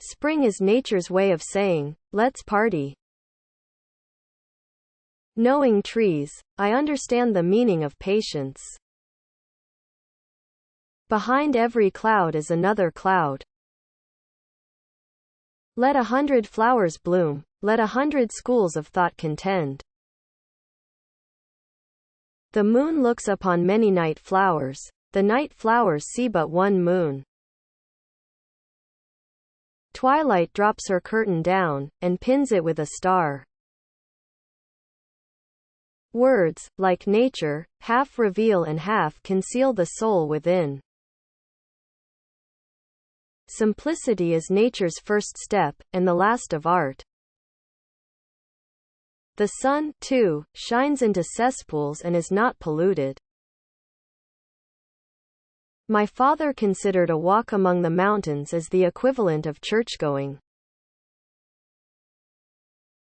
Spring is nature's way of saying, let's party. Knowing trees, I understand the meaning of patience. Behind every cloud is another cloud. Let 100 flowers bloom, let 100 schools of thought contend. The moon looks upon many night flowers, the night flowers see but one moon. Twilight drops her curtain down, and pins it with a star. Words, like nature, half reveal and half conceal the soul within. Simplicity is nature's first step, and the last of art. The sun, too, shines into cesspools and is not polluted. My father considered a walk among the mountains as the equivalent of churchgoing.